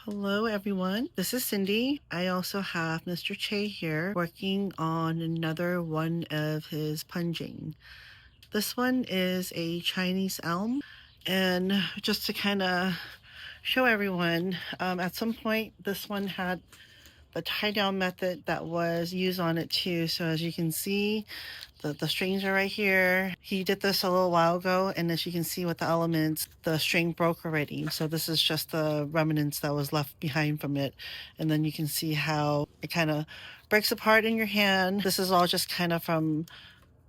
Hello everyone, this is Cindy. I also have Mr. Che here working on another one of his Penjing. This one is a Chinese elm, and just to kind of show everyone, at some point this one had the tie down method that was used on it too. So as you can see, the strings are right here. He did this a little while ago, and as you can see with the elements, the string broke already. So this is just the remnants that was left behind from it. And then you can see how it kind of breaks apart in your hand. This is all just kind of from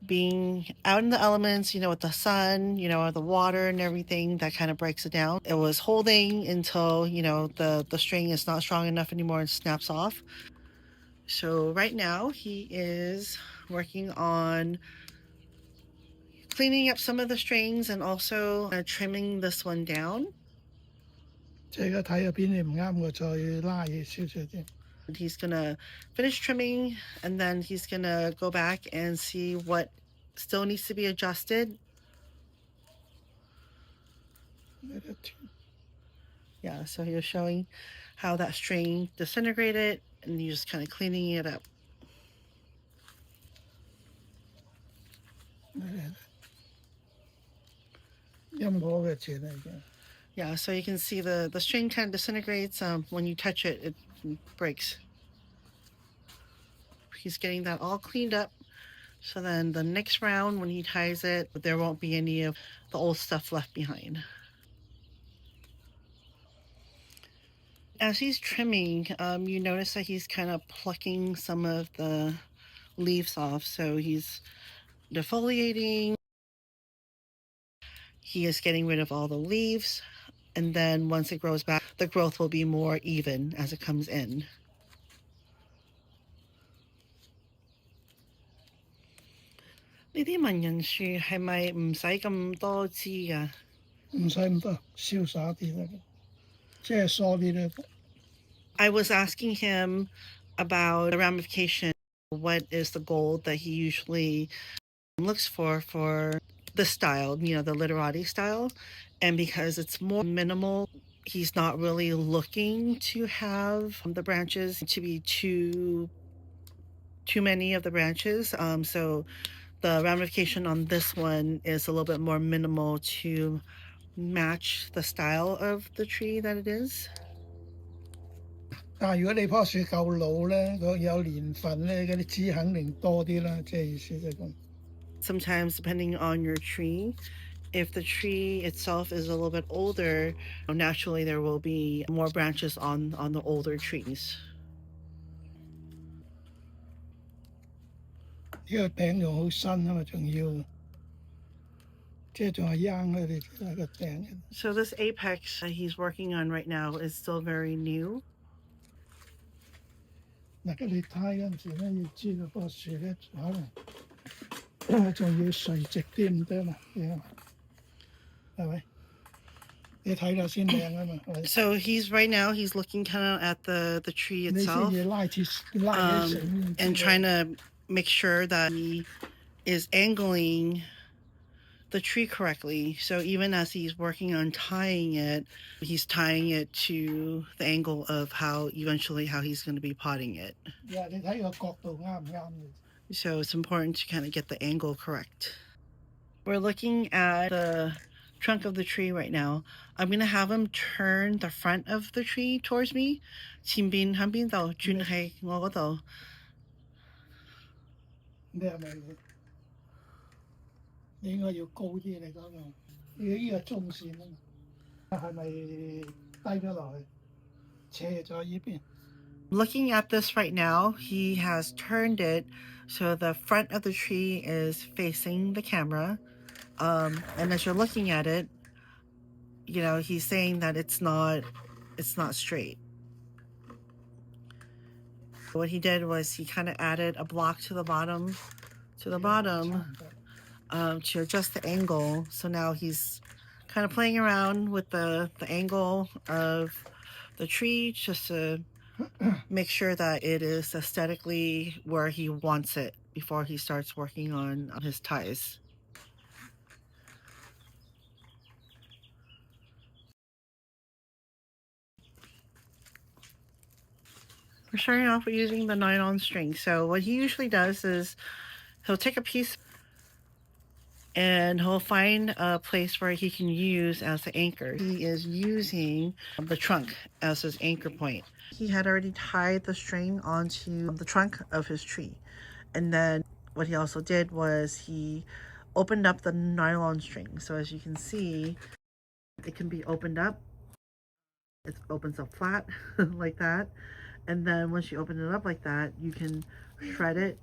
being out in the elements, with the sun, the water and everything that kind of breaks it down. It was holding until, the string is not strong enough anymore and snaps off. So right now he is working on cleaning up some of the strings and also trimming this one down. 即係而家睇入邊你唔啱我再拉嘢少少啫。He's gonna finish trimming and then he's gonna go back and see what still needs to be adjusted. Yeah, so he was showing how that string disintegrated and you're just kind of cleaning it up. Yeah, so you can see the string kind of disintegrates. When you touch it, it breaks. He's getting that all cleaned up. So then the next round, when he ties it, there won't be any of the old stuff left behind. As he's trimming, you notice that he's kind of plucking some of the leaves off. So he's defoliating. He is getting rid of all the leaves. And then once it grows back, the growth will be more even as it comes in. 呢啲文人樹係咪唔使咁多枝㗎？唔使咁多，瀟灑啲得，即係疏啲咧。I was asking him about the ramification. What is the goal that he usually looks for the style, the literati style? And because it's more minimal, he's not really looking to have the branches to be too many of the branches. So the ramification on this one is a little bit more minimal to match the style of the tree that it is. 但係如果你棵樹夠老咧，佢有年份咧，嗰啲枝肯定多啲啦，即係意思即係咁。Sometimes, depending on your tree, if the tree itself is a little bit older, naturally there will be more branches on the older trees. 呢個頂仲好新啊嘛，仲要即係仲係秧佢哋喺個頂。So this apex that he's working on right now is still very new. 嗱，你睇嗰陣時咧，要知道棵樹咧可能仲要垂直啲唔得嘛，係咪？你睇落先靚啊嘛。So he's looking kind of at the tree itself, and trying to make sure that he is angling the tree correctly. So even as he's working on tying it, he's tying it to the angle of how he's going to be potting it. Yeah, 你睇個角度啱唔啱？ So it's important to kind of get the angle correct. We're looking at the trunk of the tree right now. I'm going to have him turn the front of the tree towards me. 前邊向邊度？轉喺我嗰度。你係咪？你應該要高啲嚟講啊！呢個中線啊嘛，係咪低咗落去，斜咗依邊？ Looking at this right now, he has turned it so the front of the tree is facing the camera. And as you're looking at it, he's saying that it's not straight. What he did was he kind of added a block to the bottom to adjust the angle. So now he's kind of playing around with the angle of the tree just to make sure that it is aesthetically where he wants it before he starts working on his ties. We're starting off with using the nylon string. So what he usually does is he'll take a piece and he'll find a place where he can use as the anchor. He is using the trunk as his anchor point. He had already tied the string onto the trunk of his tree. And then what he also did was he opened up the nylon string. So as you can see, it can be opened up. It opens up flat like that. And then once you open it up like that, you can shred it.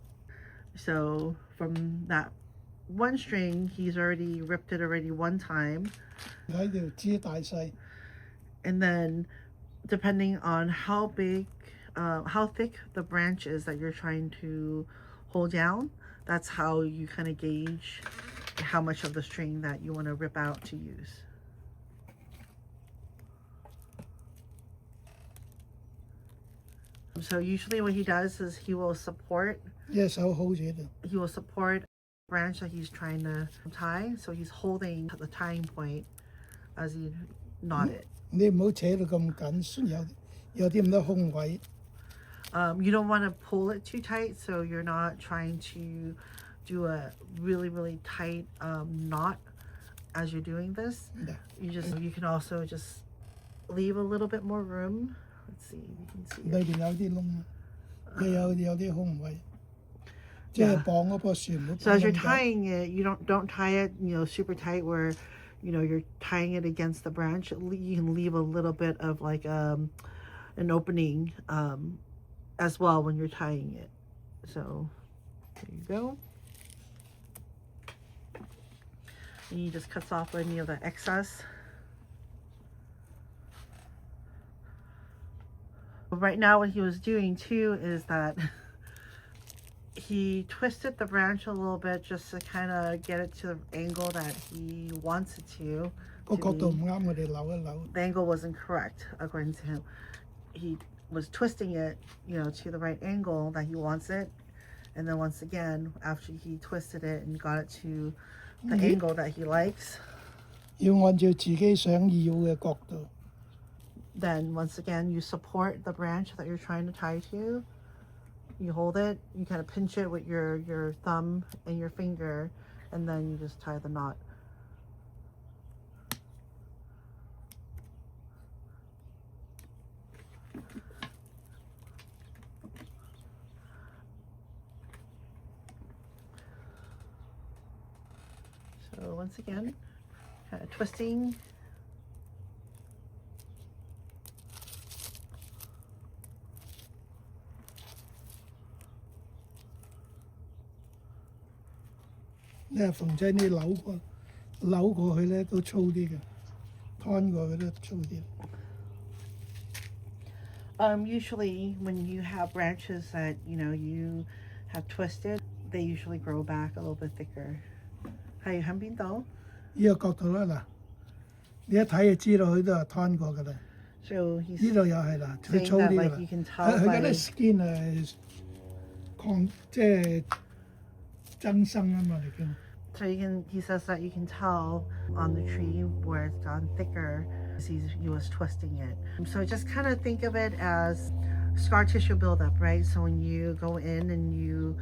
So from that one string, he's already ripped it already one time. And then depending on how big, how thick the branch is that you're trying to hold down, that's how you kind of gauge how much of the string that you want to rip out to use. So usually what he does is he will support. Yes, I'll hold it. He will support a branch that he's trying to tie. So he's holding the tying point as he knot it. You don't want to pull it too tight, so you're not trying to do a really tight knot as you're doing this. You can also just leave a little bit more room. Let's see, you can see it. So as you're tying it, you don't tie it, super tight where, you're tying it against the branch. You can leave a little bit of like an opening as well when you're tying it. So there you go. And he just cuts off any of the excess. Right now what he was doing too is that he twisted the branch a little bit just to kind of get it to the angle that he wants it to. The angle wasn't correct according to him. He was twisting it, to the right angle that he wants it. And then once again, after he twisted it and got it to the angle that he likes, then once again you support the branch that you're trying to tie to. You hold it, you kind of pinch it with your thumb and your finger, and then you just tie the knot. So once again, kind of twisting. Usually when you have branches that you have twisted, they usually grow back a little bit thicker. 係響邊度？呢個角度啦，嗱，你一睇就知道佢都係攤過㗎啦。So 呢度又係啦，佢粗啲㗎啦。佢嗰啲 skin 係即係增生啊嘛，你見。So he says that you can tell on the tree where it's gone thicker because he was twisting it. So just kind of think of it as scar tissue buildup, right? So when you go in and you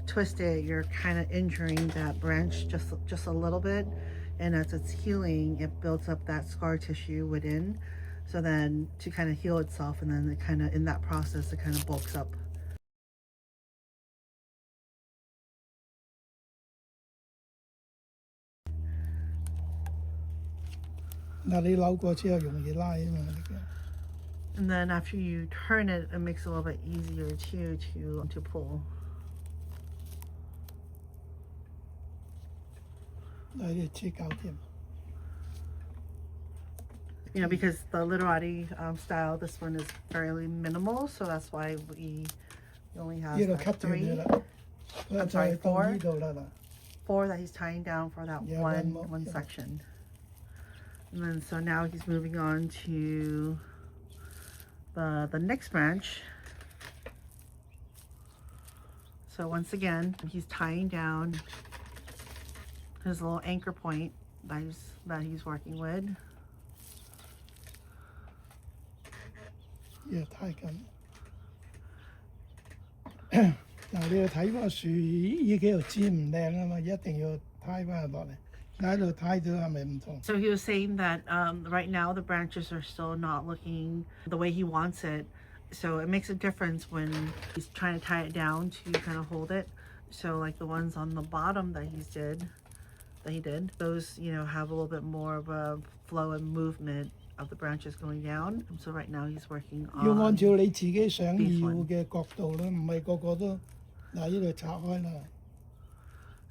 twist it, you're kind of injuring that branch just a little bit, and as it's healing, it builds up that scar tissue within. So then to kind of heal itself, and then it kind of in that process it kind of bulks up. 嗱，你扭過之後容易拉啊嘛，你嘅。And then after you turn it, it makes it a little bit easier too to pull. 嗱，你切搞掂。Because the literati style, this one is fairly minimal, so that's why we only have 3. I'm sorry, 4. 4 that he's tying down for that one section. And then so now he's moving on to the next branch. So once again, he's tying down his little anchor point that he's working with. Yeah, tie gun. 嗱，你要睇嗰個樹依幾條枝唔靚啊嘛，一定要睇翻落嚟。你喺度睇到係咪唔同？So he was saying that right now the branches are still not looking the way he wants it. So it makes a difference when he's trying to tie it down to kind of hold it. So like the ones on the bottom that he did, those have a little bit more of a flow and movement of the branches going down. So right now he's working on 要按照你自己想要 these ones. 嘅角度啦，唔係個個都嗱呢度拆開啦。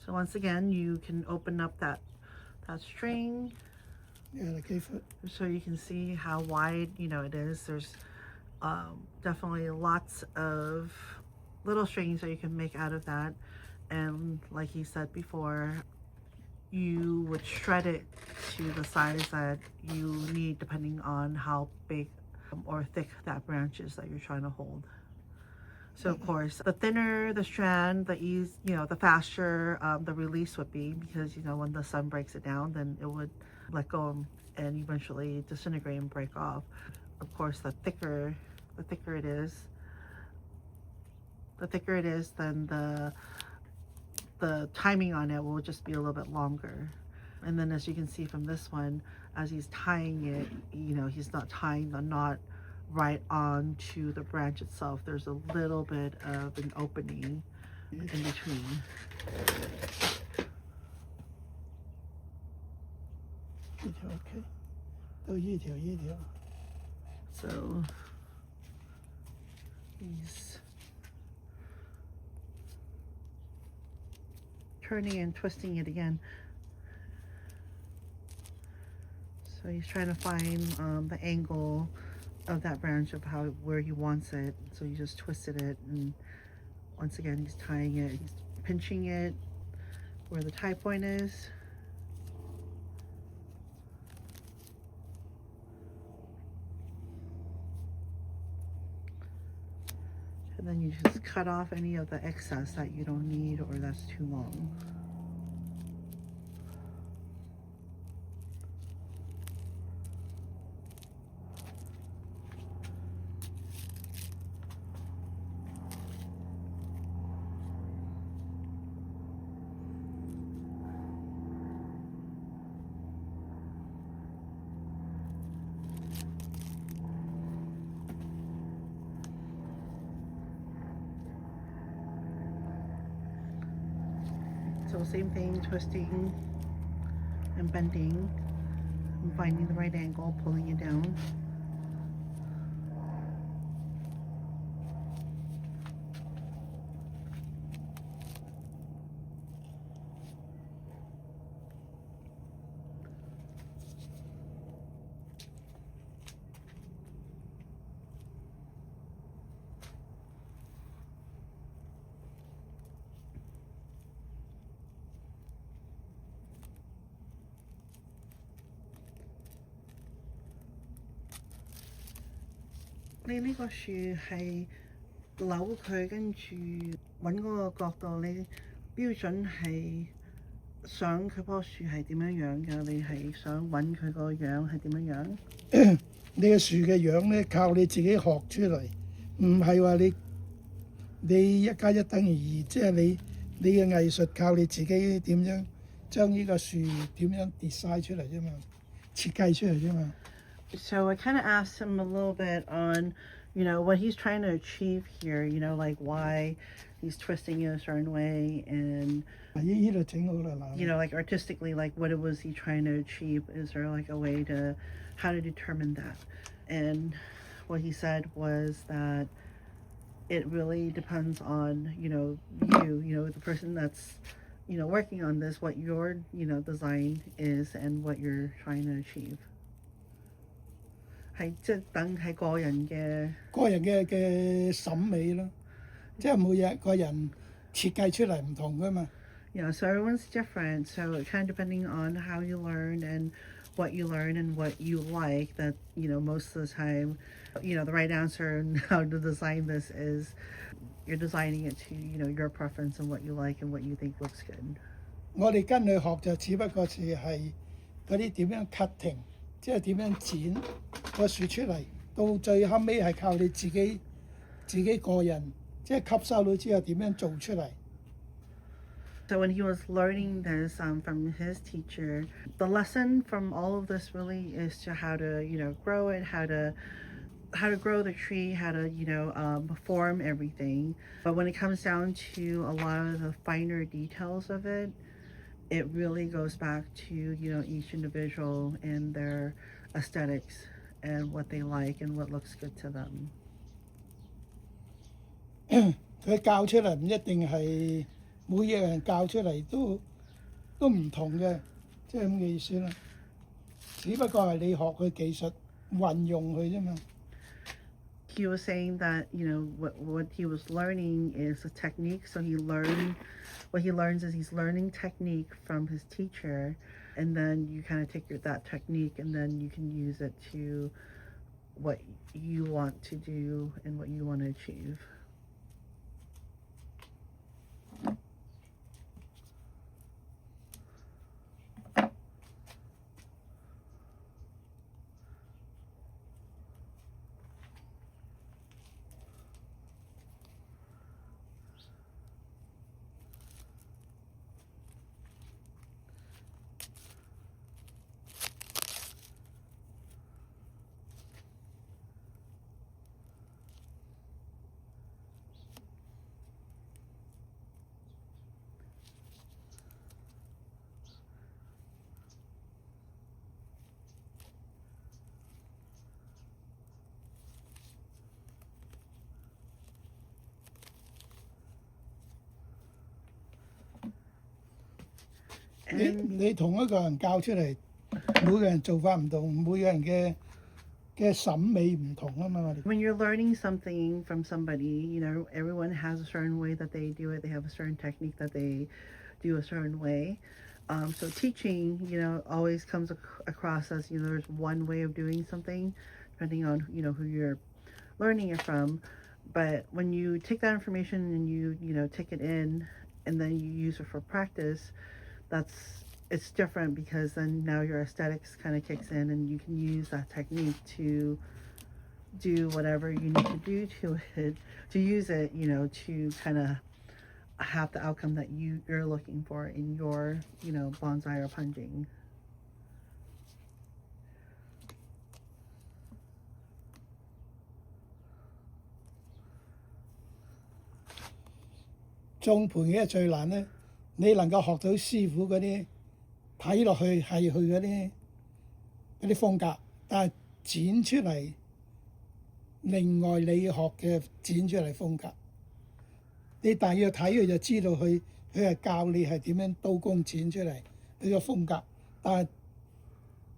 So once again, you can open up that string, 幾闊 so you can see how wide it is. There's definitely lots of little strings that you can make out of that, and like he said before, you would shred it to the size that you need depending on how big or thick that branch is that you're trying to hold. So of course, the thinner the strand, the faster the release would be, because when the sun breaks it down, then it would let go and eventually disintegrate and break off. Of course, the thicker it is, then the timing on it will just be a little bit longer. And then as you can see from this one, as he's tying it, he's not tying the knot right onto the branch itself. There's a little bit of an opening in between. 呢條 OK， 到呢條。So he's turning and twisting it again. So he's trying to find the angle of that branch of where he wants it. So he just twisted it, and once again he's tying it. He's pinching it where the tie point is. And then you just cut off any of the excess that you don't need or that's too long. So same thing, twisting and bending and finding the right angle, pulling it down.你呢個樹係扭佢，跟住揾嗰個角度，你標準係想佢棵樹係點樣樣嘅？你係想揾佢個樣係點樣樣？你嘅樹嘅樣咧，靠你自己學出嚟，唔係話你一加一等於二，即係你嘅藝術靠你自己點樣將呢個樹點樣 design 出嚟啫嘛，設計出嚟啫嘛。So I kind of asked him a little bit on, what he's trying to achieve here, like why he's twisting it a certain way, and, like artistically, like what it was he trying to achieve. Is there like a way how to determine that? And what he said was that it really depends on, the person that's, working on this, what your, design is and what you're trying to achieve. 係即係等係個人嘅審美咯，即係每個人設計出嚟唔同噶嘛。So everyone's different. So kind of depending on how you learn and what you learn and what you like. That most of the time, the right answer and how to design this is you're designing it to your preference and what you like and what you think looks good. 我哋跟佢學就只不過係嗰啲點樣 cutting。即係點樣剪個樹出嚟，到最後尾係靠你自己個人即係吸收到之後點樣做出嚟。So when he was learning this from his teacher, the lesson from all of this really is to how to grow it, how to grow the tree, how to form everything. But when it comes down to a lot of the finer details of it, it really goes back to each individual and their aesthetics and what they like and what looks good to them. 佢教出嚟唔一定係每一個人教出嚟都唔同嘅，即係咁嘅意思啦。只不過係你學佢技術運用佢啫嘛。He was saying that what he was learning is a technique. So what he learns is he's learning technique from his teacher, and then you kind of take that technique and then you can use it to what you want to do and what you want to achieve.你同一個人教出嚟，每個人做法唔同，每個人嘅審美唔同啊嘛。When you're learning something from somebody, everyone has a certain way that they do it. They have a certain technique that they do a certain way. So teaching, always comes across as there's one way of doing something, depending on who you're learning it from. But when you take that information and you take it in, and then you use it for practice, it's different because then now your aesthetics kind of kicks in and you can use that technique to do whatever you need to do to it, to use it, to kind of have the outcome that you're looking for in your, bonsai or punjing. 種盆嘅最難咧，你能夠學到師傅嗰啲睇落去係佢嗰啲風格，但係剪出嚟另外你學嘅剪出嚟風格，你大約睇佢就知道佢係教你係點樣刀工剪出嚟佢個風格，但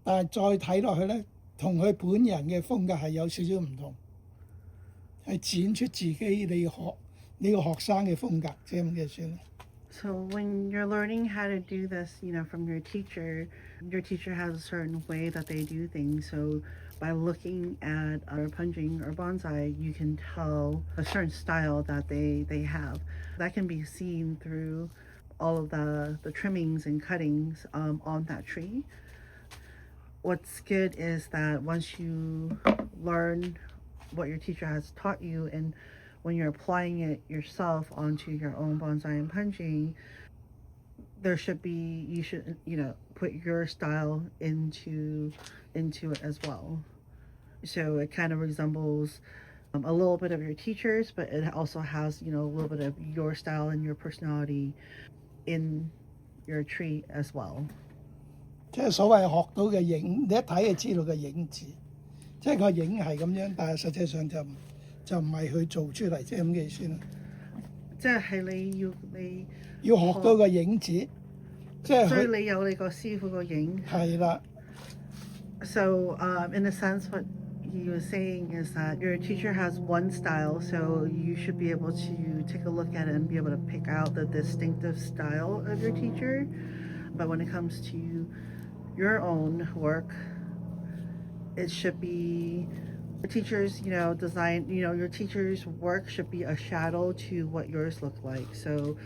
係再睇落去咧，同佢本人嘅風格係有少少唔同，係剪出自己你個學生嘅風格，即係咁嘅算啦。So when you're learning how to do this, from your teacher has a certain way that they do things. So by looking at punjing or bonsai, you can tell a certain style that they have. That can be seen through all of the trimmings and cuttings on that tree. What's good is that once you learn what your teacher has taught you, and when you're applying it yourself onto your own bonsai and punching, you should put your style into it as well. So it kind of resembles a little bit of your teacher's, but it also has a little bit of your style and your personality in your tree as well. 即係所謂學到嘅影，你一睇就知道個影字，即係個影係咁樣，但係實際上就唔係佢做出嚟，即係咁嘅意思啦。即係你要學到個影子，即係所以你有你個師傅個影。係啦。So in a sense, what he was saying is that your teacher has one style, so you should be able to take a look at it and be able to pick out the distinctive style of your teacher. But when it comes to your own work, it should be your teacher's, design, your teacher's work should be a shadow to what yours look like. So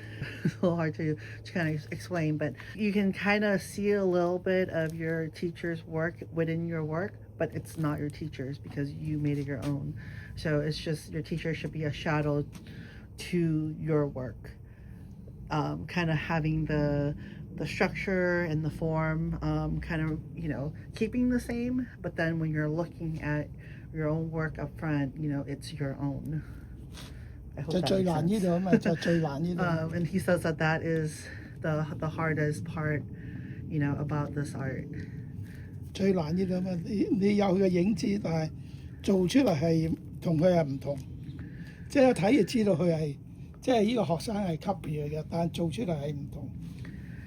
it's a little hard to kind of explain, but you can kind of see a little bit of your teacher's work within your work, but it's not your teacher's because you made it your own. So it's just your teacher should be a shadow to your work. Kind of having the structure and the form kind of, you know, keeping the same, but then when you're looking at your own work up front, you know, it's your own. I hope 就 that 最 makes 難呢 sense. 度啊嘛，就最難呢度。And he says that that is the hardest part, you know, about this art. 最難呢度啊嘛，你有佢嘅影子，但係做出嚟係同佢係唔同，即係一睇就知道佢係即係呢個學生係 copy 佢嘅，但係做出嚟係唔同，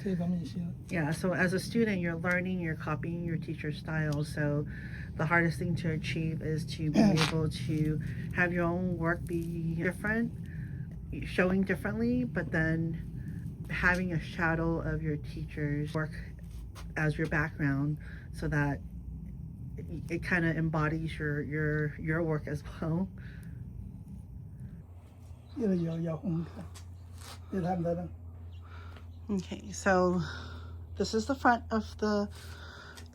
即係咁嘅意思咯。Yeah, so as a student, you're learning, you're copying your teacher's style. So the hardest thing to achieve is to be able to have your own work be different, showing differently, but then having a shadow of your teacher's work as your background, so that it kind of embodies your work as well. 呢度有空間，你睇唔睇到？ Okay, so this is the front of the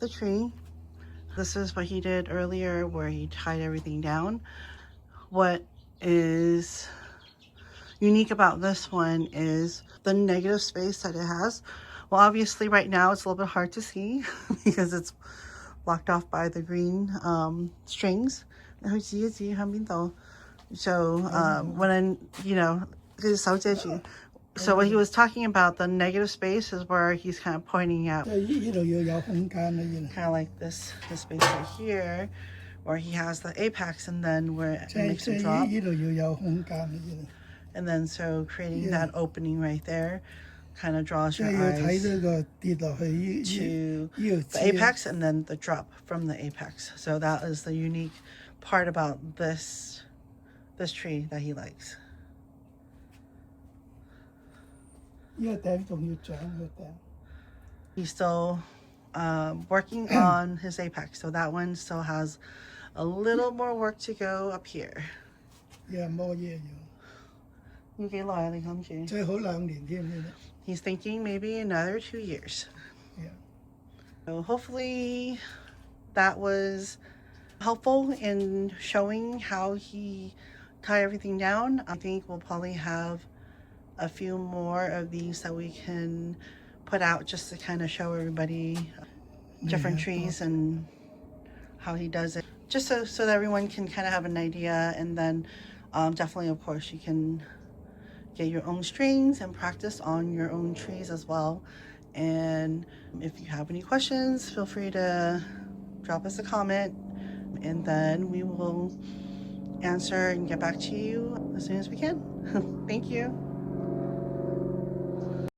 tree. This is what he did earlier where he tied everything down. What is unique about this one is the negative space that it has. Well, obviously right now it's a little bit hard to see because it's blocked off by the green strings. So when, you know, so what he was talking about, the negative space, is where he's kind of pointing out, 即係呢度要有空間啦，呢度。kind of like this space right here, where he has the apex, and then where it 即係 makes 即 a 係 drop, 呢度要有空間啦，呢度。and then so creating Yeah. that opening right there kind of draws 即 your 係要睇 eyes 到個跌落去呢 to 呢度 the 知啊 apex, and then the drop from the apex. So that is the unique part about this tree that he likes. 呢個頂仲要長個頂。 He's still working on his apex, so that one still has a little more work to go up here. 有冇嘢要？即係好2年添呢度。 He's thinking maybe another 2 years. Yeah. So hopefully that was helpful in showing how he tied everything down. I think we'll probably have a few more of these that we can put out just to kind of show everybody different trees and how he does it, just so that everyone can kind of have an idea. And then definitely, of course, you can get your own strings and practice on your own trees as well. And if you have any questions, feel free to drop us a comment, and then we will answer and get back to you as soon as we can. Thank you.